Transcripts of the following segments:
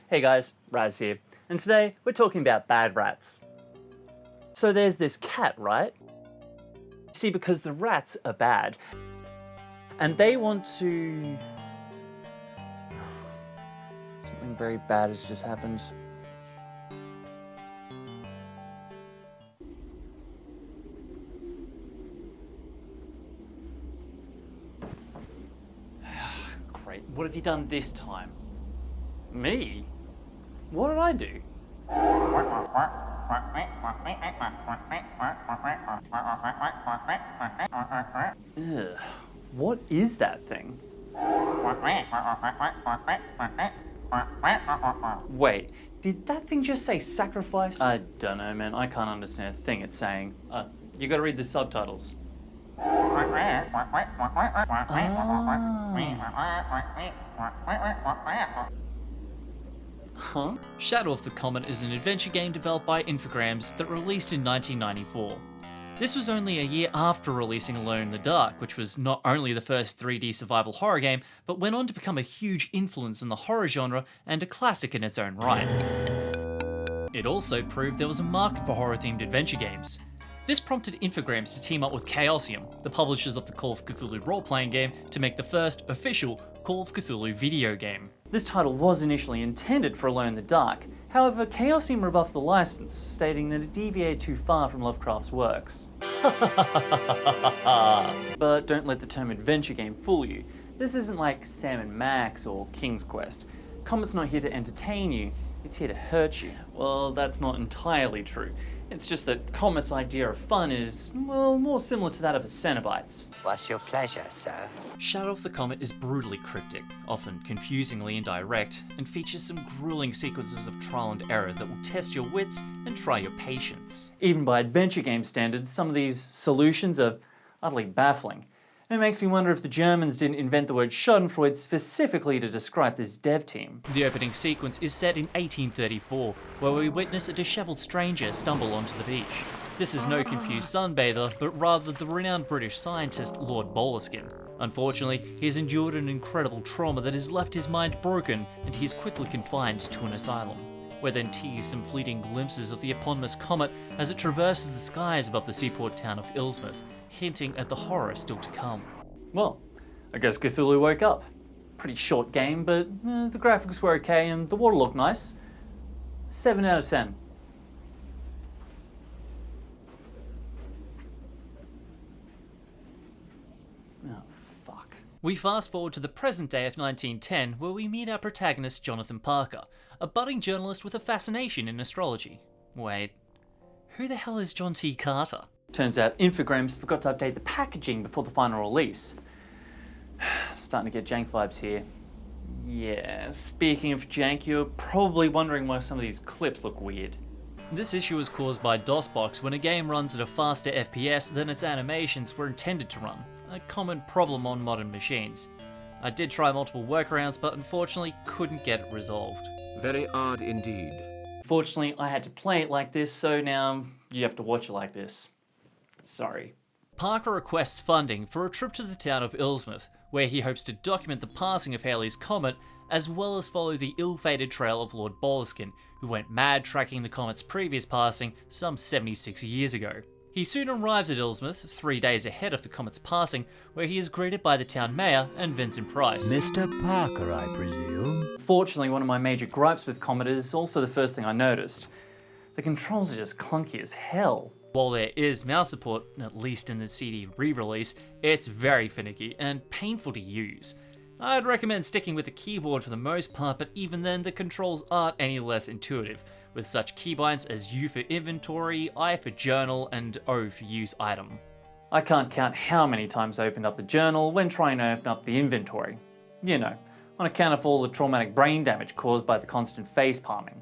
Hey guys, Raz here, and today we're talking about bad rats. So there's this cat, right? See, because the rats are bad, and they want to... Something very bad has just happened. Great, what have you done this time? Me? What did I do? Ugh, what is that thing? Wait, did that thing just say sacrifice? I don't know, man. I can't understand a thing it's saying. You gotta read the subtitles. Huh? Shadow of the Comet is an adventure game developed by Infogrames that released in 1994. This was only a year after releasing Alone in the Dark, which was not only the first 3D survival horror game, but went on to become a huge influence in the horror genre and a classic in its own right. It also proved there was a market for horror-themed adventure games. This prompted Infogrames to team up with Chaosium, the publishers of the Call of Cthulhu role-playing game, to make the first official Call of Cthulhu video game. This title was initially intended for Alone in the Dark. However, Chaosium rebuffed the license, stating that it deviated too far from Lovecraft's works. But don't let the term adventure game fool you. This isn't like Sam & Max or King's Quest. Comet's not here to entertain you, it's here to hurt you. Well, that's not entirely true. It's just that Comet's idea of fun is, well, more similar to that of a Cenobites. What's your pleasure, sir? Shadow of the Comet is brutally cryptic, often confusingly indirect, and features some grueling sequences of trial and error that will test your wits and try your patience. Even by adventure game standards, some of these solutions are utterly baffling. And it makes me wonder if the Germans didn't invent the word schadenfreude specifically to describe this dev team. The opening sequence is set in 1834, where we witness a disheveled stranger stumble onto the beach. This is no confused sunbather, but rather the renowned British scientist Lord Boleskine. Unfortunately, he has endured an incredible trauma that has left his mind broken, and he is quickly confined to an asylum. We're then teased some fleeting glimpses of the eponymous comet as it traverses the skies above the seaport town of Ilsmouth, hinting at the horror still to come. Well, I guess Cthulhu woke up. Pretty short game, but the graphics were okay and the water looked nice. 7 out of 10. Oh, fuck. We fast forward to the present day of 1910, where we meet our protagonist Jonathan Parker, a budding journalist with a fascination in astrology. Wait, who the hell is John T. Carter? Turns out Infogrames forgot to update the packaging before the final release. I'm starting to get jank vibes here. Yeah, speaking of jank, you're probably wondering why some of these clips look weird. This issue is caused by DOSBox when a game runs at a faster FPS than its animations were intended to run, a common problem on modern machines. I did try multiple workarounds, but unfortunately couldn't get it resolved. Very odd indeed. Fortunately, I had to play it like this, so now you have to watch it like this. Sorry. Parker requests funding for a trip to the town of Ilsmouth, where he hopes to document the passing of Halley's Comet, as well as follow the ill-fated trail of Lord Boleskine, who went mad tracking the comet's previous passing some 76 years ago. He soon arrives at Ilsmouth, 3 days ahead of the comet's passing, where he is greeted by the town mayor and Vincent Price. Mr. Parker, I presume? Fortunately, one of my major gripes with Comet is also the first thing I noticed. The controls are just clunky as hell. While there is mouse support, at least in the CD re-release, it's very finicky and painful to use. I'd recommend sticking with the keyboard for the most part, but even then the controls aren't any less intuitive, with such keybinds as U for inventory, I for journal, and O for use item. I can't count how many times I opened up the journal when trying to open up the inventory. You know, on account of all the traumatic brain damage caused by the constant face palming.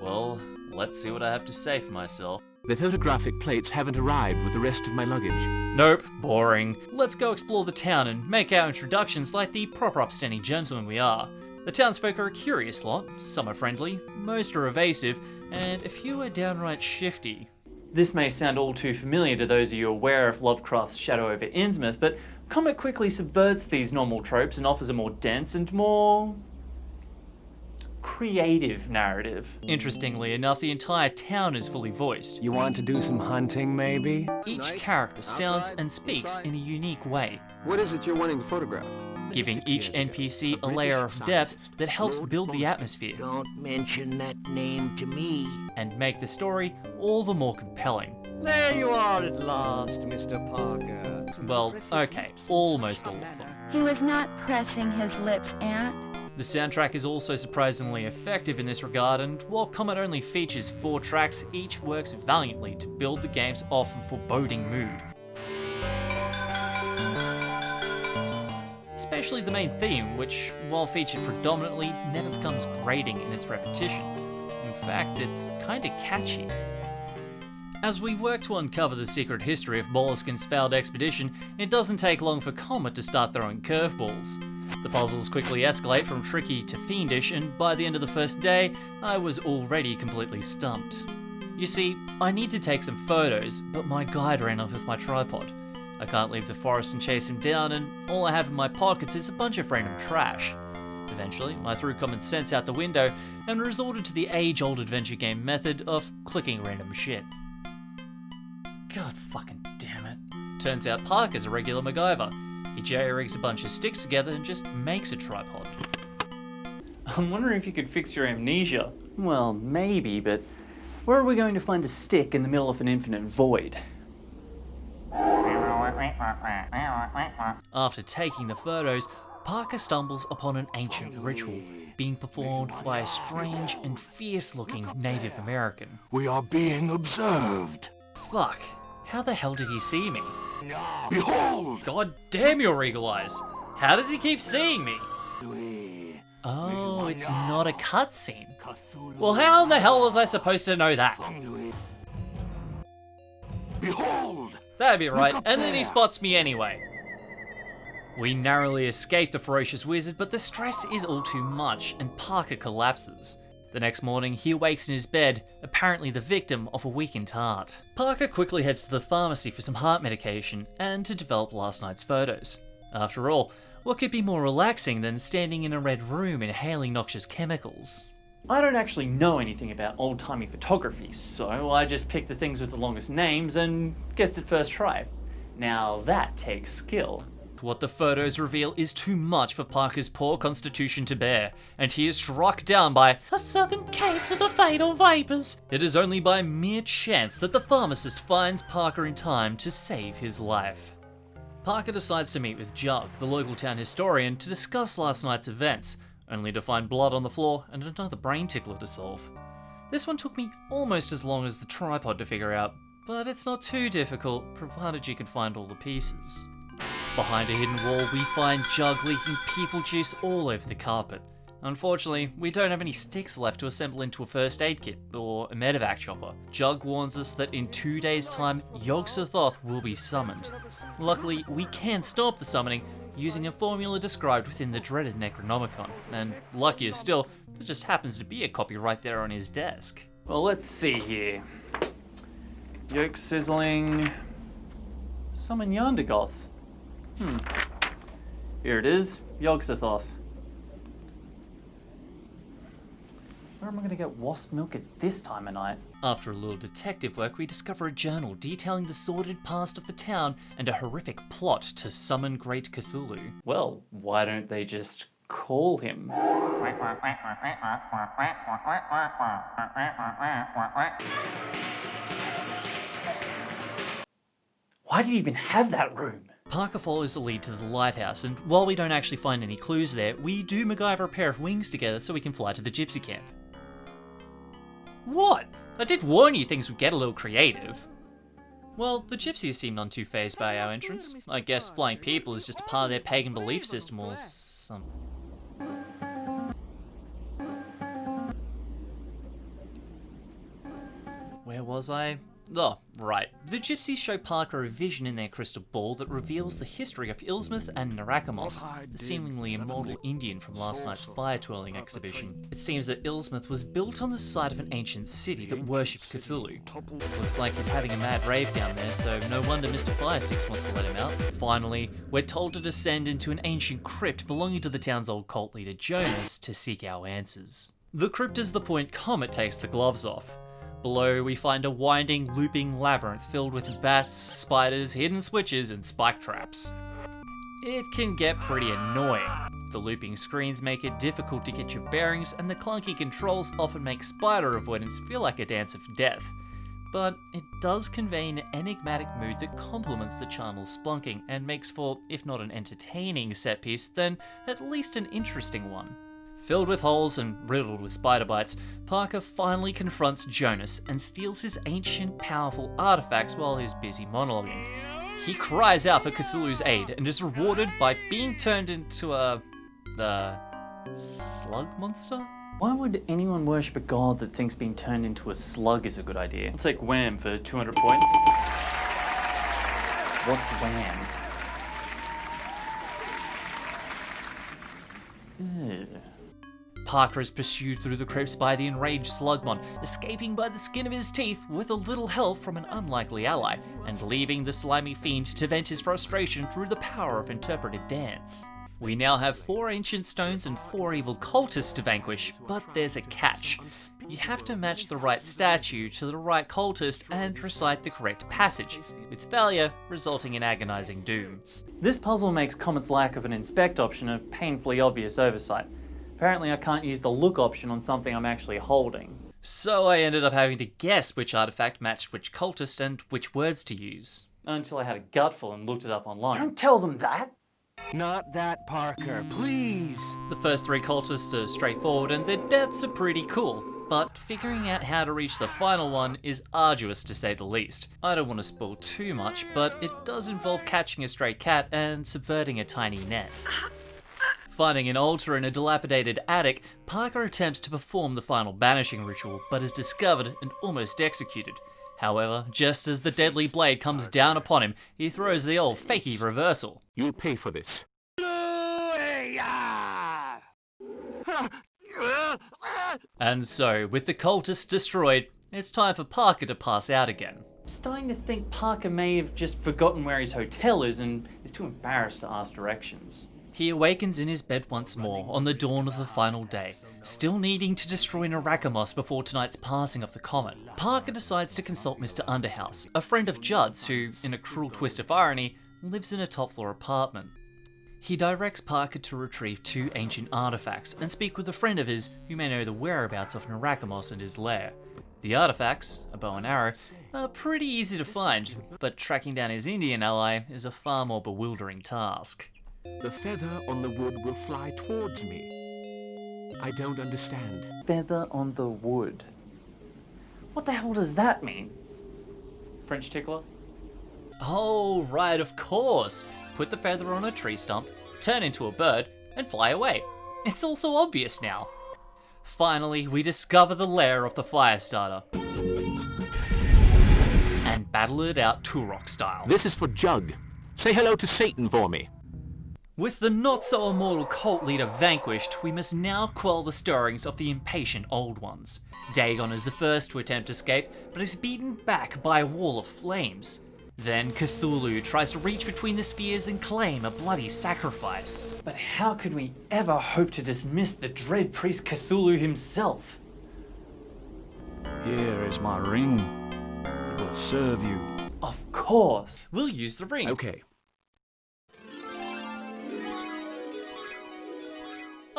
Well, let's see what I have to say for myself. The photographic plates haven't arrived with the rest of my luggage. Nope, boring. Let's go explore the town and make our introductions like the proper upstanding gentlemen we are. The townsfolk are a curious lot. Some are friendly, most are evasive, and a few are downright shifty. This may sound all too familiar to those of you aware of Lovecraft's Shadow over Innsmouth, but Comet quickly subverts these normal tropes and offers a more dense and more creative narrative. Interestingly enough, the entire town is fully voiced. You want to do some hunting, maybe? Each character sounds and speaks in a unique way, What is it you're wanting to photograph? giving each NPC a layer of depth that helps build the atmosphere Don't mention that name to me. and make the story all the more compelling. There you are at last, Mr. Parker. Well, okay, almost all of them. He was not pressing his lips, Aunt. The soundtrack is also surprisingly effective in this regard, and while Comet only features 4 tracks, each works valiantly to build the game's often foreboding mood. Especially the main theme, which, while featured predominantly, never becomes grating in its repetition. In fact, it's kinda catchy. As we work to uncover the secret history of Boleskin's failed expedition, it doesn't take long for Comet to start throwing curveballs. The puzzles quickly escalate from tricky to fiendish, and by the end of the first day, I was already completely stumped. You see, I need to take some photos, but my guide ran off with my tripod. I can't leave the forest and chase him down, and all I have in my pockets is a bunch of random trash. Eventually, I threw common sense out the window and resorted to the age-old adventure game method of clicking random shit. God fucking damn it. Turns out Parker's a regular MacGyver. He jerry-rigs a bunch of sticks together and just makes a tripod. I'm wondering if you could fix your amnesia. Well, maybe, but where are we going to find a stick in the middle of an infinite void? After taking the photos, Parker stumbles upon an ancient ritual being performed by a strange and fierce-looking Native American. We are being observed. Fuck, how the hell did he see me? Behold! God damn your eagle eyes! How does he keep seeing me? We Oh, it's not a cutscene. Well, how in the hell was I supposed to know that? Behold! That'd be right, and then he spots me anyway. We narrowly escape the ferocious wizard, but the stress is all too much, and Parker collapses. The next morning, he awakes in his bed, apparently the victim of a weakened heart. Parker quickly heads to the pharmacy for some heart medication, and to develop last night's photos. After all, what could be more relaxing than standing in a red room inhaling noxious chemicals? I don't actually know anything about old-timey photography, so I just picked the things with the longest names and guessed it first try. Now that takes skill. What the photos reveal is too much for Parker's poor constitution to bear, and he is struck down by a sudden case of the fatal vapors. It is only by mere chance that the pharmacist finds Parker in time to save his life. Parker decides to meet with Jug, the local town historian, to discuss last night's events, only to find blood on the floor and another brain tickler to solve. This one took me almost as long as the tripod to figure out, but it's not too difficult, provided you can find all the pieces. Behind a hidden wall, we find Jug leaking people juice all over the carpet. Unfortunately, we don't have any sticks left to assemble into a first aid kit or a medevac chopper. Jug warns us that in 2 days' time, Yog-Sothoth will be summoned. Luckily, we can stop the summoning using a formula described within the dreaded Necronomicon, and luckier still, there just happens to be a copy right there on his desk. Well, let's see here. Yolk sizzling. Summon Yondagoth. Here it is, Yog-Sothoth. Where am I going to get wasp milk at this time of night? After a little detective work, we discover a journal detailing the sordid past of the town and a horrific plot to summon Great Cthulhu. Well, why don't they just call him? Why do you even have that room? Parker follows the lead to the lighthouse, and while we don't actually find any clues there, we do MacGyver a pair of wings together so we can fly to the gypsy camp. What? I did warn you things would get a little creative. Well, the gypsies seem none too fazed by our entrance. I guess flying people is just a part of their pagan belief system or something. Where was I? Oh, right. The gypsies show Parker a vision in their crystal ball that reveals the history of Ilsmith and Narakamos, the seemingly immortal Indian from last night's fire-twirling exhibition. It seems that Ilsmith was built on the site of an ancient city that worshipped Cthulhu. Looks like he's having a mad rave down there, so no wonder Mr. Firesticks wants to let him out. Finally, we're told to descend into an ancient crypt belonging to the town's old cult leader Jonas to seek our answers. The crypt is the point Comet takes the gloves off. Below, we find a winding, looping labyrinth filled with bats, spiders, hidden switches, and spike traps. It can get pretty annoying. The looping screens make it difficult to get your bearings, and the clunky controls often make spider avoidance feel like a dance of death. But it does convey an enigmatic mood that complements the charnel's splunking and makes for, if not an entertaining set piece, then at least an interesting one. Filled with holes and riddled with spider bites, Parker finally confronts Jonas and steals his ancient, powerful artifacts while he's busy monologuing. He cries out for Cthulhu's aid and is rewarded by being turned into a slug monster? Why would anyone worship a god that thinks being turned into a slug is a good idea? I'll take Wham for 200 points. What's Wham? Ugh. Parker is pursued through the crypts by the enraged Slugmon, escaping by the skin of his teeth with a little help from an unlikely ally, and leaving the slimy fiend to vent his frustration through the power of interpretive dance. We now have 4 ancient stones and 4 evil cultists to vanquish, but there's a catch. You have to match the right statue to the right cultist and recite the correct passage, with failure resulting in agonizing doom. This puzzle makes Comet's lack of an inspect option a painfully obvious oversight. Apparently I can't use the look option on something I'm actually holding. So I ended up having to guess which artifact matched which cultist and which words to use. Until I had a gutful and looked it up online. Don't tell them that! Not that, Parker, please! The first 3 cultists are straightforward and their deaths are pretty cool, but figuring out how to reach the final one is arduous to say the least. I don't want to spoil too much, but it does involve catching a stray cat and subverting a tiny net. Finding an altar in a dilapidated attic, Parker attempts to perform the final banishing ritual, but is discovered and almost executed. However, just as the deadly blade comes down upon him, he throws the old fakey reversal. You'll pay for this. And so, with the cultists destroyed, it's time for Parker to pass out again. I'm starting to think Parker may have just forgotten where his hotel is and is too embarrassed to ask directions. He awakens in his bed once more on the dawn of the final day, still needing to destroy Narakamos before tonight's passing of the comet. Parker decides to consult Mr. Underhouse, a friend of Judd's who, in a cruel twist of irony, lives in a top-floor apartment. He directs Parker to retrieve 2 ancient artifacts and speak with a friend of his who may know the whereabouts of Narakamos and his lair. The artifacts, a bow and arrow, are pretty easy to find, but tracking down his Indian ally is a far more bewildering task. The feather on the wood will fly towards me. I don't understand. Feather on the wood. What the hell does that mean? French tickler? Oh, right, of course. Put the feather on a tree stump, turn into a bird, and fly away. It's all so obvious now. Finally, we discover the lair of the Firestarter and battle it out Turok style. This is for Jug. Say hello to Satan for me. With the not-so-immortal cult leader vanquished, we must now quell the stirrings of the impatient Old Ones. Dagon is the first to attempt escape, but is beaten back by a wall of flames. Then Cthulhu tries to reach between the spheres and claim a bloody sacrifice. But how could we ever hope to dismiss the dread priest Cthulhu himself? Here is my ring. It will serve you. Of course. We'll use the ring. Okay.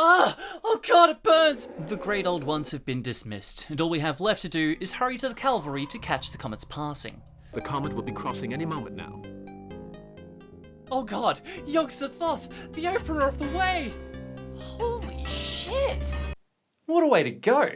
Ah! Oh god, it burns! The great old ones have been dismissed, and all we have left to do is hurry to the cavalry to catch the comet's passing. The comet will be crossing any moment now. Oh god, Yog-Sothoth, the opener of the way! Holy shit! What a way to go.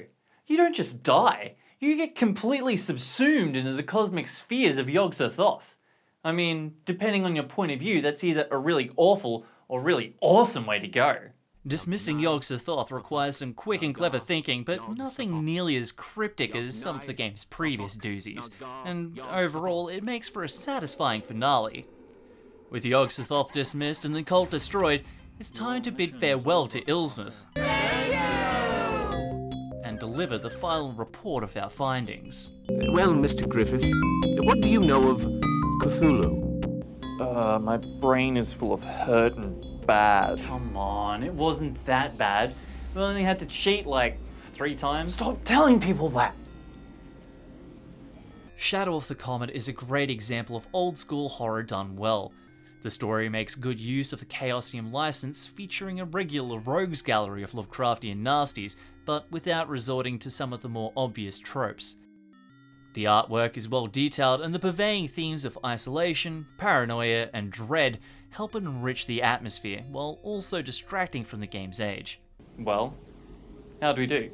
You don't just die, you get completely subsumed into the cosmic spheres of Yog-Sothoth. I mean, depending on your point of view, that's either a really awful or really awesome way to go. Dismissing Yog-Sothoth requires some quick and clever thinking, but nothing nearly as cryptic as some of the game's previous doozies, and overall it makes for a satisfying finale. With Yog-Sothoth dismissed and the cult destroyed, it's time to bid farewell to Ilsmith and deliver the final report of our findings. Well, Mr. Griffith, what do you know of Cthulhu? My brain is full of hurt and bad. Come on, it wasn't that bad. We only had to cheat like 3 times. Stop telling people that! Shadow of the Comet is a great example of old school horror done well. The story makes good use of the Chaosium license, featuring a regular rogues gallery of Lovecraftian nasties, but without resorting to some of the more obvious tropes. The artwork is well detailed, and the purveying themes of isolation, paranoia, and dread help enrich the atmosphere, while also distracting from the game's age. Well, how do we do?